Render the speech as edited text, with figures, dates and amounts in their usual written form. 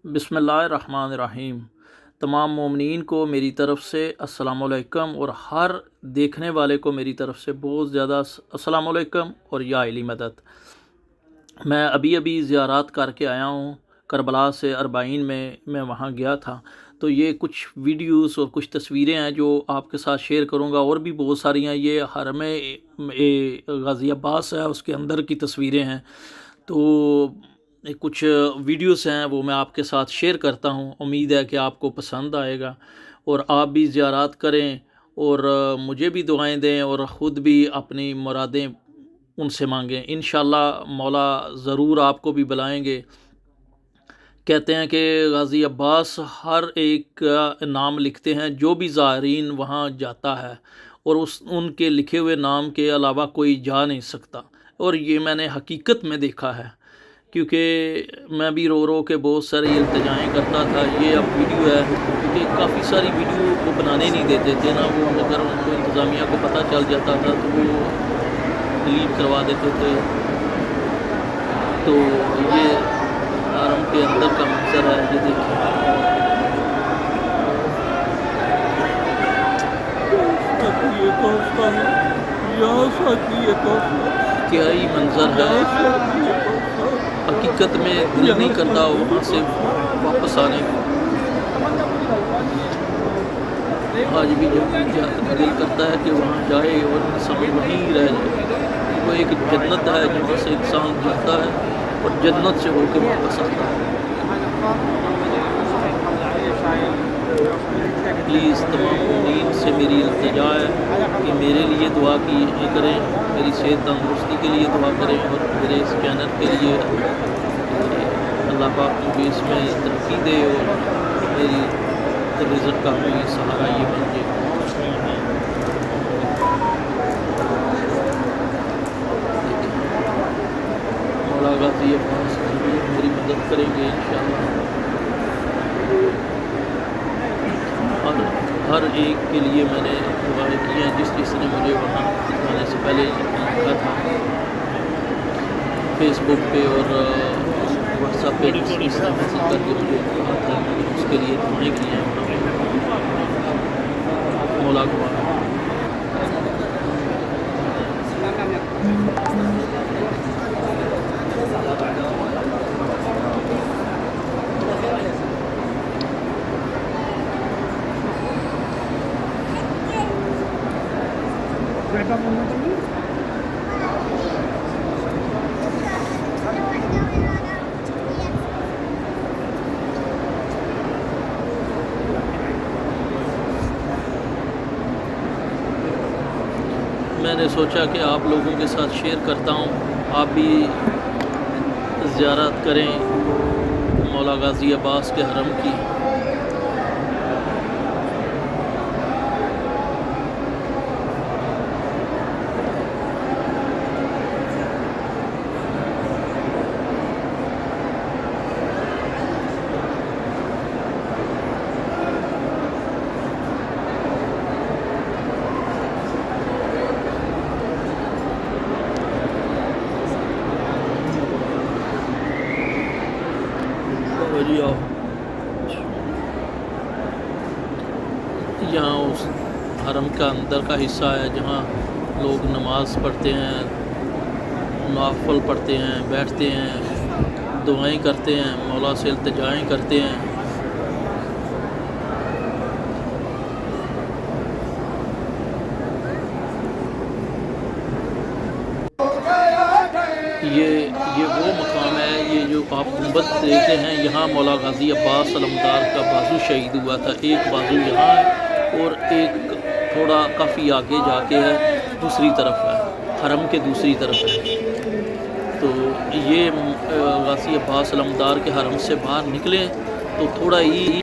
बिस्मिल्लाहिर्रहमानिर्रहीम। तमाम मोमिनीन को मेरी तरफ़ से अस्सलाम वालेकुम और हर देखने वाले को मेरी तरफ़ से बहुत ज़्यादा अस्सलाम वालेकुम और या अली मदद। मैं अभी अभी ज़ियारत करके आया हूँ करबला से अरबाइन में, मैं वहाँ गया था। तो ये कुछ वीडियोस और कुछ तस्वीरें हैं जो आपके साथ शेयर करूँगा, और भी बहुत सारी हैं। ये हरम गाज़ी अब्बास है, उसके अंदर की तस्वीरें हैं। तो कुछ वीडियोस हैं वो मैं आपके साथ शेयर करता हूँ। उम्मीद है कि आपको पसंद आएगा और आप भी ज़ियारत करें और मुझे भी दुआएं दें और ख़ुद भी अपनी मुरादें उनसे मांगें। इंशाअल्लाह मौला ज़रूर आपको भी बुलाएंगे। कहते हैं कि गाज़ी अब्बास हर एक का नाम लिखते हैं, जो भी ज़ायरीन वहाँ जाता है, और उनके लिखे हुए नाम के अलावा कोई जा नहीं सकता। और ये मैंने हकीकत में देखा है, क्योंकि मैं भी रो रो के बहुत सारी इल्तिजाएँ करता था। ये अब वीडियो है, क्योंकि काफ़ी सारी वीडियो वो बनाने नहीं देते थे ना, वो अगर उनको इंतज़ामिया को पता चल जाता था तो वो डिलीट करवा देते थे। तो ये हरम के अंदर का मंजर है, ये देखिए। क्या ही मंजर है, हकीकत में दिल नहीं करता वहाँ से वापस आने को। आज भी जब दिल करता है कि वहाँ जाए और इंसान वहीं रह जाए। वो एक जन्नत है जहाँ से इंसान जाता है और जन्नत से होकर वापस आता है। प्लीज़ तमाम उम्मीद से मेरी इल्तिजा है कि मेरे लिए दुआ करें, मेरी सेहत तंदुरुस्ती के लिए दुआ करें, और मेरे इस चैनल के लिए अल्लाह पाक मुझे इसमें तरक्की दे और मेरी रिज़्क़ का भी सहारा ये बन जाए। मौला गाज़ी अब्बास मेरी मदद करेंगे इंशाअल्लाह। और हर एक के लिए मैंने दुआएं की हैं, जिसने मुझे वहाँ आने से पहले लिखा था फेसबुक पे और व्हाट्सएप पे, जिसने मैसेज करके मुझे कहा था, उसके लिए दुआएं की हैं। मौला को मैंने सोचा कि आप लोगों के साथ शेयर करता हूँ, आप भी ज़ियारत करें मौला गाज़ी अब्बास के हरम की। यहाँ उस हरम का अंदर का हिस्सा है जहाँ लोग नमाज़ पढ़ते हैं, नवाफ़िल पढ़ते हैं, बैठते हैं, दुआएं करते हैं, मौला से इल्तिजाएं करते हैं। ये वो मकाम है, ये जो आप गुंबद देखते हैं, यहाँ मौला गाज़ी अब्बास अलमदार का बाजू शहीद हुआ था। एक बाजू यहाँ है और एक थोड़ा काफ़ी आगे जाके है, दूसरी तरफ है, हरम के दूसरी तरफ है। तो ये गाज़ी अब्बास अलमदार के हरम से बाहर निकले तो थोड़ा ही